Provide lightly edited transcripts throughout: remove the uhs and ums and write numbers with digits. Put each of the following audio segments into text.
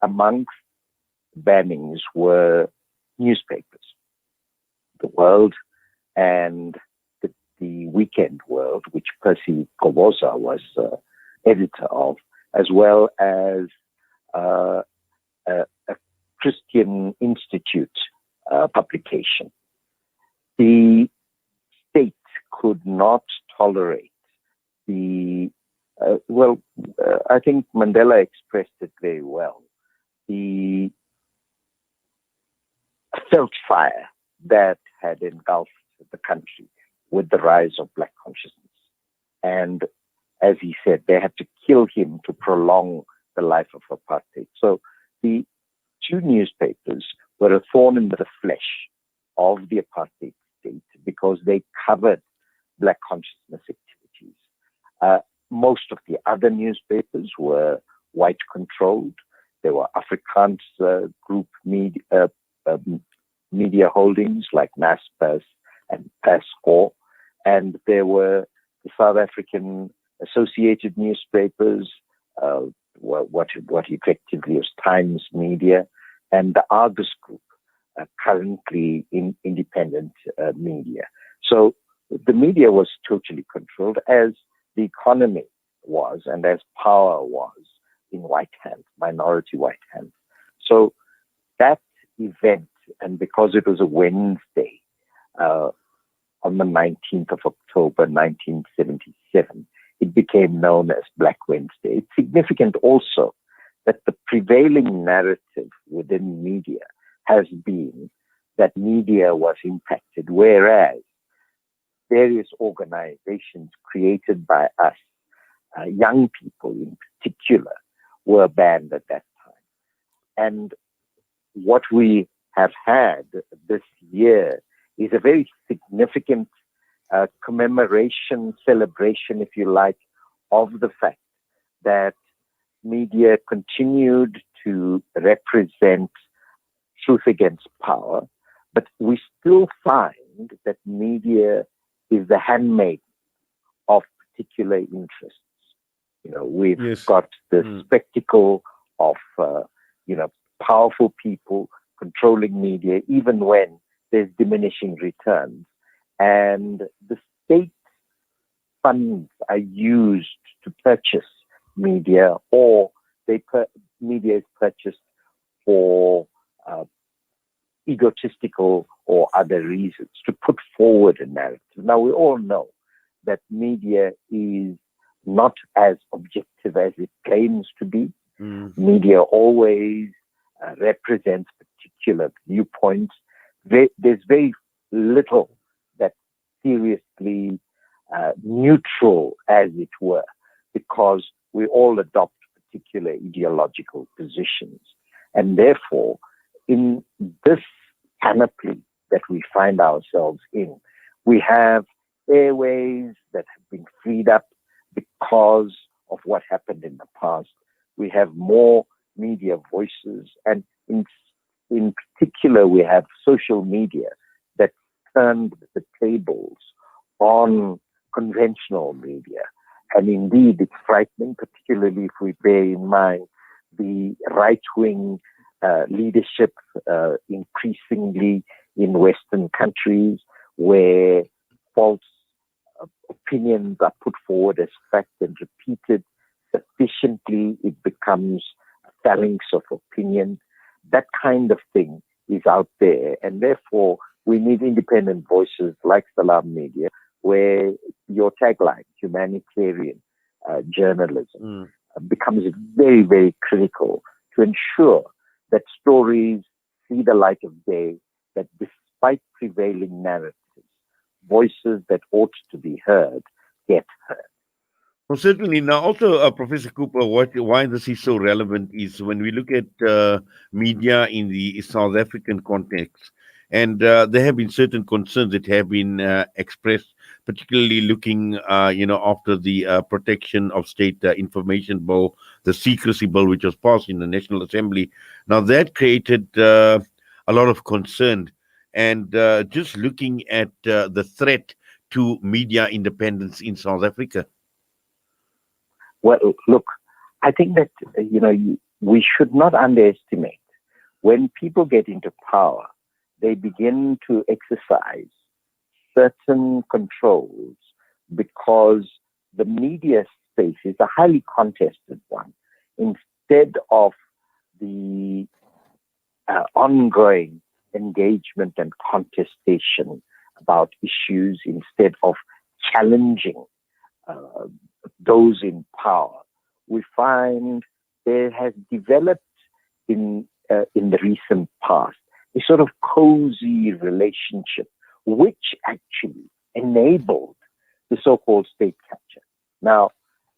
amongst bannings were newspapers, The World and the Weekend World, which Percy Goboza was editor of, as well as a Christian Institute publication. The state could not tolerate I think Mandela expressed it very well, the felt fire that had engulfed the country with the rise of Black consciousness. And as he said, they had to kill him to prolong the life of apartheid. So the two newspapers were a thorn in the flesh of the apartheid state because they covered Black consciousness activities. Most of the other newspapers were white-controlled. There were Afrikaans group media holdings like Naspers and Pascor, and there were the South African Associated Newspapers, what effectively is Times Media, and the Argus Group, currently in independent media. So the media was totally controlled, as the economy was and as power was in white hands, minority white hands. So that event, and because it was a Wednesday, on the 19th of October, 1977, it became known as Black Wednesday. It's significant also that the prevailing narrative within media has been that media was impacted, whereas various organizations created by us, young people in particular, were banned at that time. And what we have had this year is a very significant commemoration, celebration, if you like, of the fact that media continued to represent truth against power, but we still find that media is the handmaid of particular interests. We've got the spectacle of, powerful people controlling media, even when there's diminishing returns. And the state funds are used to purchase media, or media is purchased for egotistical or other reasons to put forward a narrative. Now, we all know that media is not as objective as it claims to be. Media always represents particular viewpoints. There's very little that's seriously neutral, as it were, because we all adopt particular ideological positions. And therefore, in this panoply that we find ourselves in, we have airways that have been freed up because of what happened in the past. We have more media voices, and in particular, we have social media that turned the tables on conventional media. And indeed, it's frightening, particularly if we bear in mind the right-wing leadership increasingly in Western countries, where false opinions are put forward as fact and repeated sufficiently, it becomes a phalanx of opinion. That kind of thing is out there, and therefore we need independent voices like Salam Media, where your tagline, humanitarian journalism, becomes very, very critical to ensure that stories see the light of day, that despite prevailing narratives, voices that ought to be heard get heard. Well, certainly. Now, also, Professor Cooper, why this is so relevant is when we look at media in the South African context, and there have been certain concerns that have been expressed, particularly looking, after the Protection of State Information Bill, the Secrecy Bill, which was passed in the National Assembly. Now, that created a lot of concern, and just looking at the threat to media independence in South Africa. Well, look, I think that, we should not underestimate when people get into power, they begin to exercise certain controls because the media space is a highly contested one. Instead of the ongoing engagement and contestation about issues, instead of challenging those in power, we find there has developed in the recent past a sort of cozy relationship, which actually enabled the so-called state capture. Now,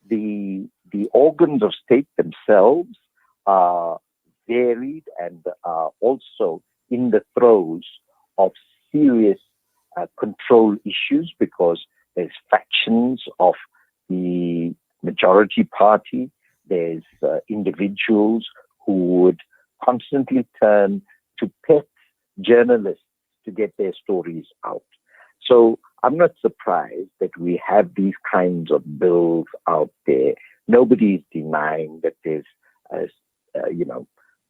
the organs of state themselves are varied and are also in the throes of serious control issues because there's factions of the majority party, there's individuals who would constantly turn to pet journalists to get their stories out. So I'm not surprised that we have these kinds of bills out there. Nobody is denying that there's,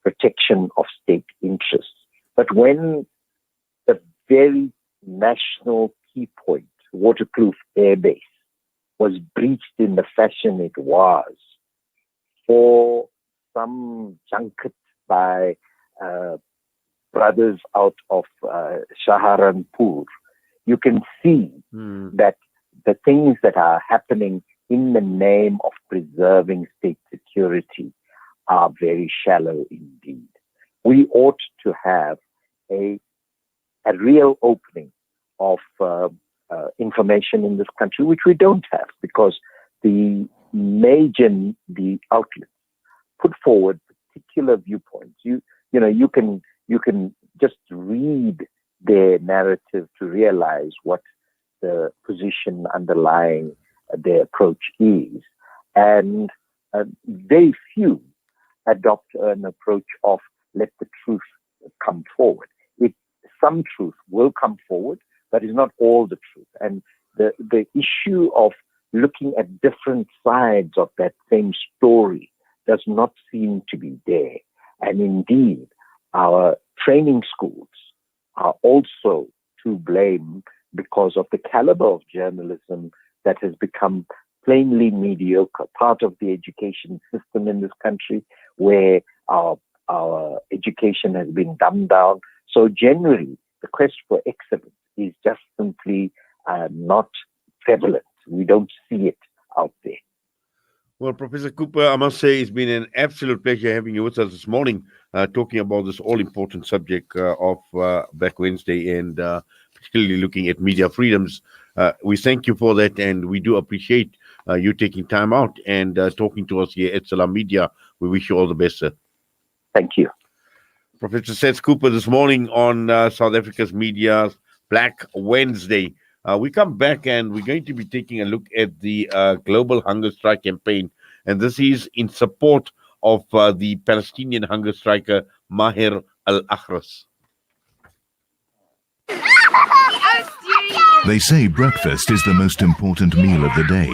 protection of state interests. But when the very national key point, waterproof airbase, was breached in the fashion it was for some junket by brothers out of Saharanpur, you can see that the things that are happening in the name of preserving state security are very shallow indeed. We ought to have a real opening of information in this country, which we don't have because the outlets put forward particular viewpoints. You can just read their narrative to realize what the position underlying their approach is. And very few adopt an approach of let the truth come forward. Some truth will come forward, but it's not all the truth. And the issue of looking at different sides of that same story does not seem to be there. And indeed, our training schools are also to blame because of the caliber of journalism that has become plainly mediocre, part of the education system in this country where our education has been dumbed down. So generally, the quest for excellence is just simply not prevalent. We don't see it out there. Well, Professor Cooper, I must say it's been an absolute pleasure having you with us this morning, talking about this all-important subject of Black Wednesday and particularly looking at media freedoms. We thank you for that, and we do appreciate you taking time out and talking to us here at Salam Media. We wish you all the best, sir. Thank you. Professor Seth Cooper this morning on South Africa's Media's Black Wednesday. We come back and we're going to be taking a look at the Global Hunger Strike campaign. And this is in support of the Palestinian hunger striker Maher al-Ahras. They say breakfast is the most important meal of the day.